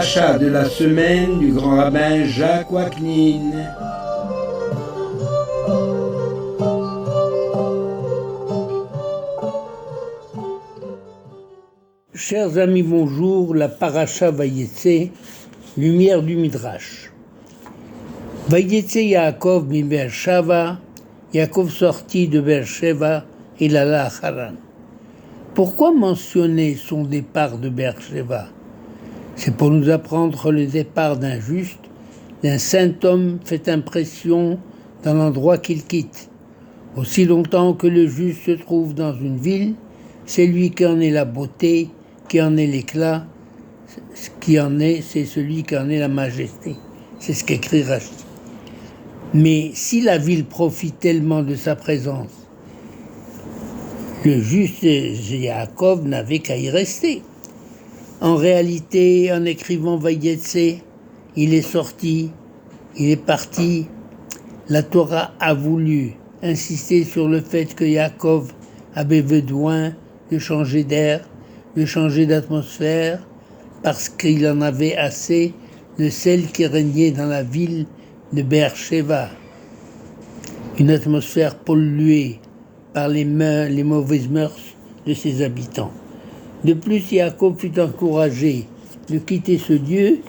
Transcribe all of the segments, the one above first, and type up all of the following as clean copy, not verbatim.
paracha de la semaine du grand rabbin Jacques Waknin. Chers amis, bonjour, la paracha Vayetse, lumière du Midrash. Vayetse Yaakov mi Beersheva, Yaakov sortit de Beersheva et il alla à Haran. Pourquoi mentionner son départ de Beersheva? C'est pour nous apprendre le départ d'un juste, d'un saint homme fait impression dans l'endroit qu'il quitte. Aussi longtemps que le juste se trouve dans une ville, c'est lui qui en est la beauté, qui en est l'éclat, c'est celui qui en est la majesté. C'est ce qu'écrit Rashi. Mais si la ville profite tellement de sa présence, le juste Yaakov n'avait qu'à y rester. En réalité, en écrivant Vayetse, il est sorti, il est parti. La Torah a voulu insister sur le fait que Yaakov avait besoin de changer d'air, de changer d'atmosphère, parce qu'il en avait assez de celle qui régnait dans la ville de Beersheva. Une atmosphère polluée par les mauvaises mœurs de ses habitants. De plus, Yaakov fut encouragé de quitter ce Dieu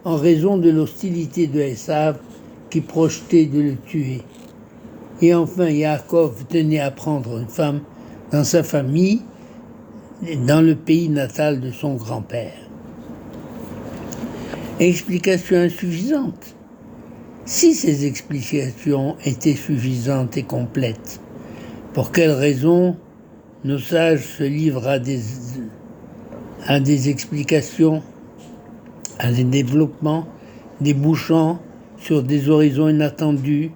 en raison de l'hostilité de Esav qui projetait de le tuer. Et enfin, Yaakov tenait à prendre une femme dans sa famille, dans le pays natal de son grand-père. Explication insuffisante. Si ces explications étaient suffisantes et complètes, pour quelles raisons nos sages se livrent à des explications, à des développements, débouchant sur des horizons inattendus,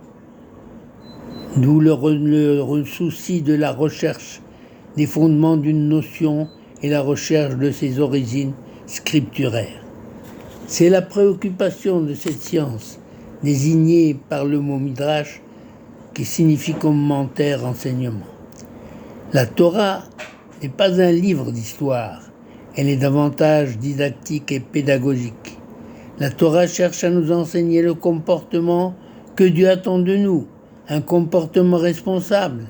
d'où le souci de la recherche des fondements d'une notion et la recherche de ses origines scripturaires. C'est la préoccupation de cette science, désignée par le mot Midrash, qui signifie commentaire, enseignement. La Torah n'est pas un livre d'histoire, elle est davantage didactique et pédagogique. La Torah cherche à nous enseigner le comportement que Dieu attend de nous, un comportement responsable,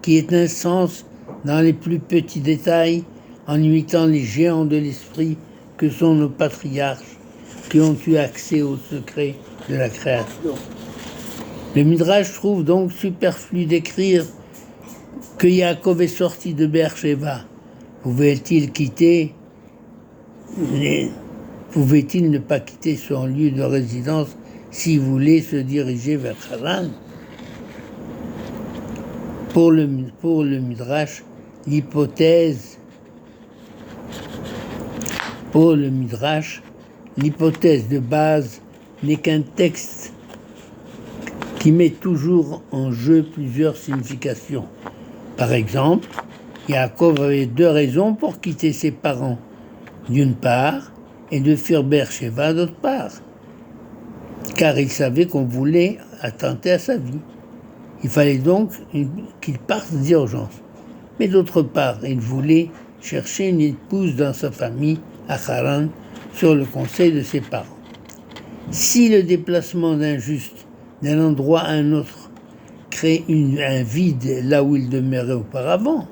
qui est un sens dans les plus petits détails, en imitant les géants de l'esprit que sont nos patriarches, qui ont eu accès aux secrets de la création. Le Midrash trouve donc superflu d'écrire que Yaakov est sorti de Beersheva. Pouvait-il ne pas quitter son lieu de résidence s'il voulait se diriger vers Haran? Pour le Midrash, l'hypothèse de base n'est qu'un texte qui met toujours en jeu plusieurs significations. Par exemple, Yaakov avait deux raisons pour quitter ses parents, d'une part, et de fuir Beersheva d'autre part, car il savait qu'on voulait attenter à sa vie. Il fallait donc qu'il parte d'urgence. Mais d'autre part, il voulait chercher une épouse dans sa famille à Haran sur le conseil de ses parents. Si le déplacement d'un juste d'un endroit à un autre crée un vide là où il demeurait auparavant,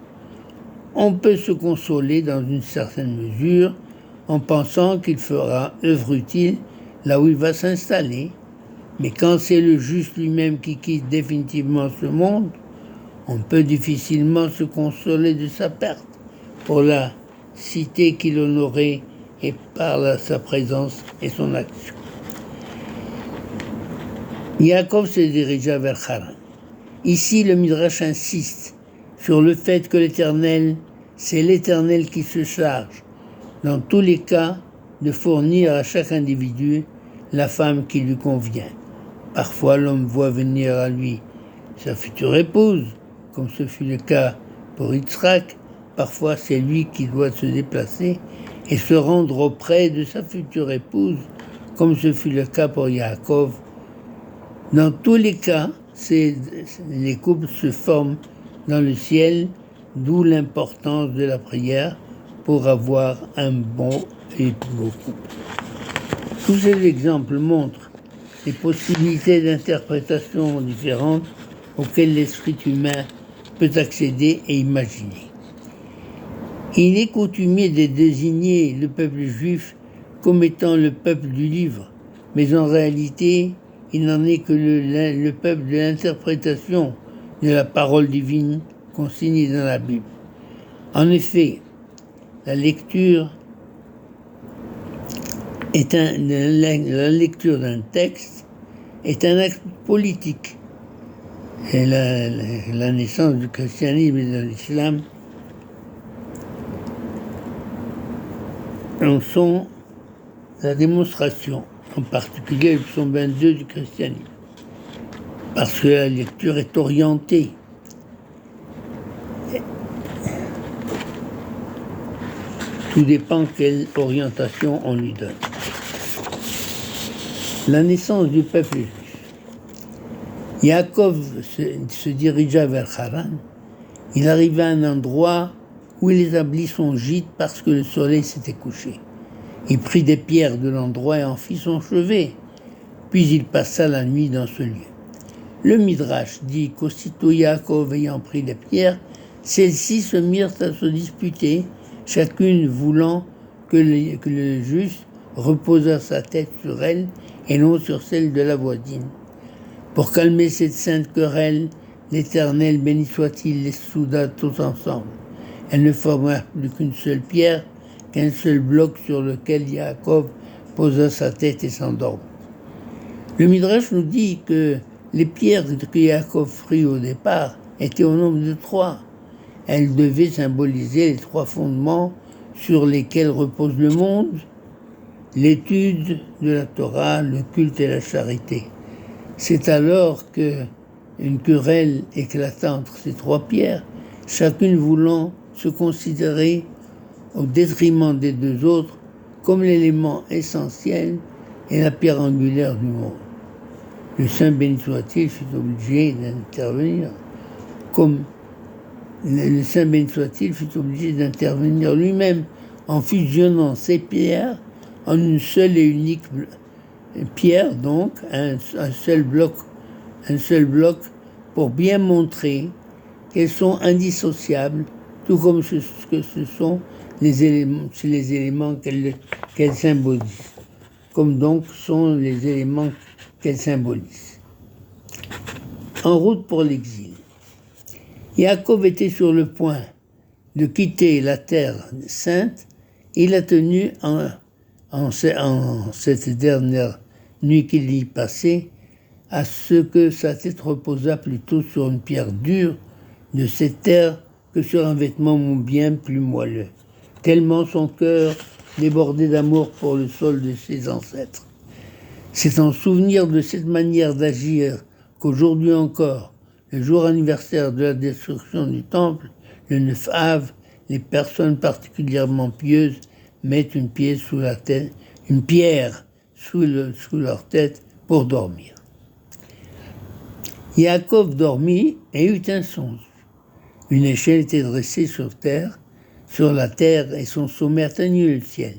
on peut se consoler dans une certaine mesure en pensant qu'il fera œuvre utile là où il va s'installer. Mais quand c'est le juste lui-même qui quitte définitivement ce monde, on peut difficilement se consoler de sa perte pour la cité qu'il honorait et par sa présence et son action. Yaakov se dirigea vers Haran. Ici, le Midrash insiste sur le fait que l'Éternel, c'est l'Éternel qui se charge, dans tous les cas, de fournir à chaque individu la femme qui lui convient. Parfois, l'homme voit venir à lui sa future épouse, comme ce fut le cas pour Yitzhak. Parfois, c'est lui qui doit se déplacer et se rendre auprès de sa future épouse, comme ce fut le cas pour Yaakov. Dans tous les cas, les couples se forment dans le ciel, d'où l'importance de la prière pour avoir un bon et beau couple. Tous ces exemples montrent les possibilités d'interprétation différentes auxquelles l'esprit humain peut accéder et imaginer. Il est coutumier de désigner le peuple juif comme étant le peuple du livre, mais en réalité, il n'en est que le peuple de l'interprétation de la parole divine consignée dans la Bible. En effet, la lecture d'un texte est un acte politique. Et la naissance du christianisme et de l'islam en sont la démonstration, en particulier le psaume 22 du christianisme, parce que la lecture est orientée. Tout dépend quelle orientation on lui donne. La naissance du peuple juif. Yaakov se dirigea vers Haran. Il arriva à un endroit où il établit son gîte parce que le soleil s'était couché. Il prit des pierres de l'endroit et en fit son chevet. Puis il passa la nuit dans ce lieu. Le Midrash dit qu'aussitôt Yaakov ayant pris les pierres, celles-ci se mirent à se disputer, chacune voulant que le juste reposât sa tête sur elle et non sur celle de la voisine. Pour calmer cette sainte querelle, l'Éternel, béni soit-il, les souda tous ensemble. Elles ne formèrent plus qu'une seule pierre, qu'un seul bloc sur lequel Yaakov posa sa tête et s'endormit. Le Midrash nous dit que les pierres que Yaakov prit au départ étaient au nombre de 3. Elles devaient symboliser les 3 fondements sur lesquels repose le monde, l'étude de la Torah, le culte et la charité. C'est alors qu'une querelle éclata entre ces 3 pierres, chacune voulant se considérer au détriment des 2 autres comme l'élément essentiel et la pierre angulaire du monde. Le Saint béni soit-il fut obligé d'intervenir lui-même en fusionnant ces pierres en une seule et unique pierre, donc un seul bloc, pour bien montrer qu'elles sont indissociables, tout comme ce sont les éléments qu'elles symbolisent, comme donc sont les éléments qu'elles symbolisent. En route pour l'exil. Yaakov était sur le point de quitter la terre sainte. Il a tenu en cette dernière nuit qu'il y passait à ce que sa tête reposât plutôt sur une pierre dure de cette terre que sur un vêtement bien plus moelleux, tellement son cœur débordait d'amour pour le sol de ses ancêtres. C'est en souvenir de cette manière d'agir qu'aujourd'hui encore, le jour anniversaire de la destruction du temple, le 9 Av, les personnes particulièrement pieuses mettent une pierre sous leur tête pour dormir. Yaakov dormit et eut un songe. Une échelle était dressée sur la terre et son sommet atteignit le ciel.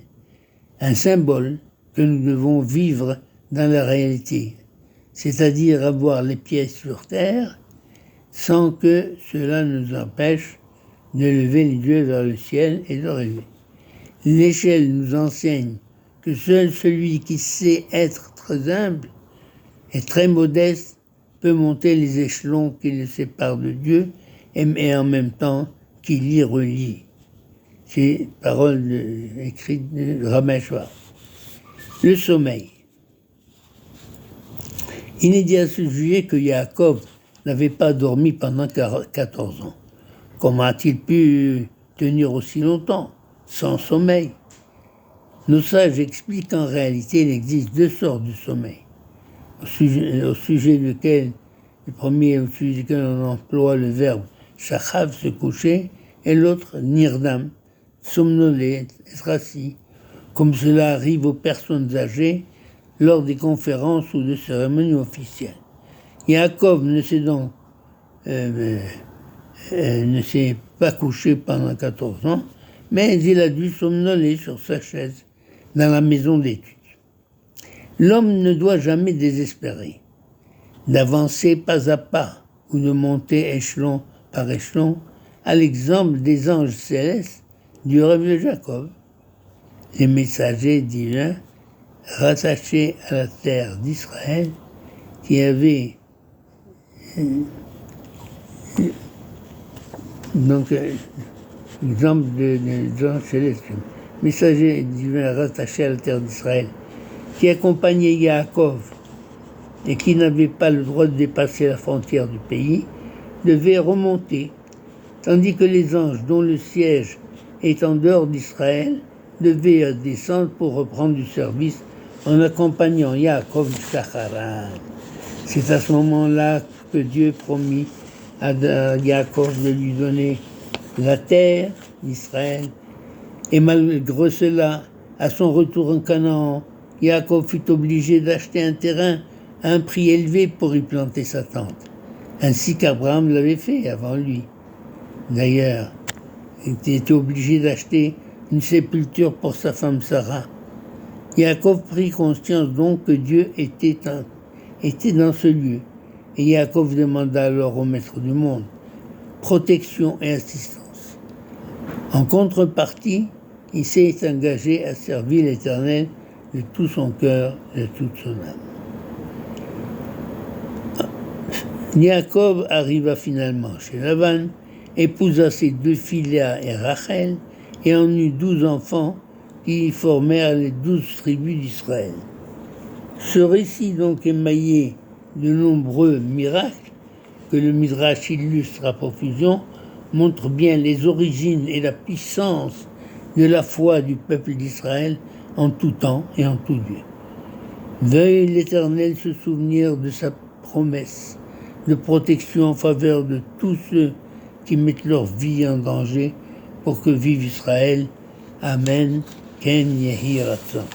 Un symbole que nous devons vivre dans la réalité, c'est-à-dire avoir les pieds sur terre sans que cela nous empêche de lever les yeux vers le ciel et de rêver. L'échelle nous enseigne que seul celui qui sait être très humble et très modeste peut monter les échelons qui le séparent de Dieu et en même temps qui l'y relient. C'est paroles écrites de Rameshwar. Le sommeil. Il est dit à ce sujet que Yaakov n'avait pas dormi pendant 14 ans. Comment a-t-il pu tenir aussi longtemps sans sommeil? Nos sages expliquent qu'en réalité, il existe 2 sortes de sommeil. Le premier au sujet duquel on emploie le verbe shachav, se coucher, et l'autre nirdam, somnoler, être assis, comme cela arrive aux personnes âgées lors des conférences ou de cérémonies officielles. Yaakov ne s'est pas couché pendant 14 ans, mais il a dû somnoler sur sa chaise dans la maison d'études. L'homme ne doit jamais désespérer, d'avancer pas à pas ou de monter échelon par échelon, à l'exemple des anges célestes du rêve de Jacob, les messagers divins rattachés à la terre d'Israël qui avaient donc exemple des anges célestes, messagers divins rattachés à la terre d'Israël qui accompagnaient Yaakov et qui n'avaient pas le droit de dépasser la frontière du pays, devaient remonter, tandis que les anges dont le siège est en dehors d'Israël devaient descendre pour reprendre du service en accompagnant Yaakov jusqu'à Haran. C'est à ce moment-là que Dieu promit à Yaakov de lui donner la terre d'Israël. Et malgré cela, à son retour en Canaan, Yaakov fut obligé d'acheter un terrain à un prix élevé pour y planter sa tente, ainsi qu'Abraham l'avait fait avant lui. D'ailleurs, il était obligé d'acheter une sépulture pour sa femme Sarah. Yaakov prit conscience donc que Dieu était dans ce lieu, et Yaakov demanda alors au Maître du monde protection et assistance. En contrepartie, il s'est engagé à servir l'Éternel de tout son cœur et de toute son âme. Yaakov arriva finalement chez Laban, épousa ses 2 filles Léa et Rachel, et en eut 12 enfants qui formèrent les 12 tribus d'Israël. Ce récit donc émaillé de nombreux miracles que le Midrash illustre à profusion montre bien les origines et la puissance de la foi du peuple d'Israël en tout temps et en tout lieu. Veuille l'Éternel se souvenir de sa promesse de protection en faveur de tous ceux qui mettent leur vie en danger pour que vive Israël. Amen. Ken Yehi Ratzon.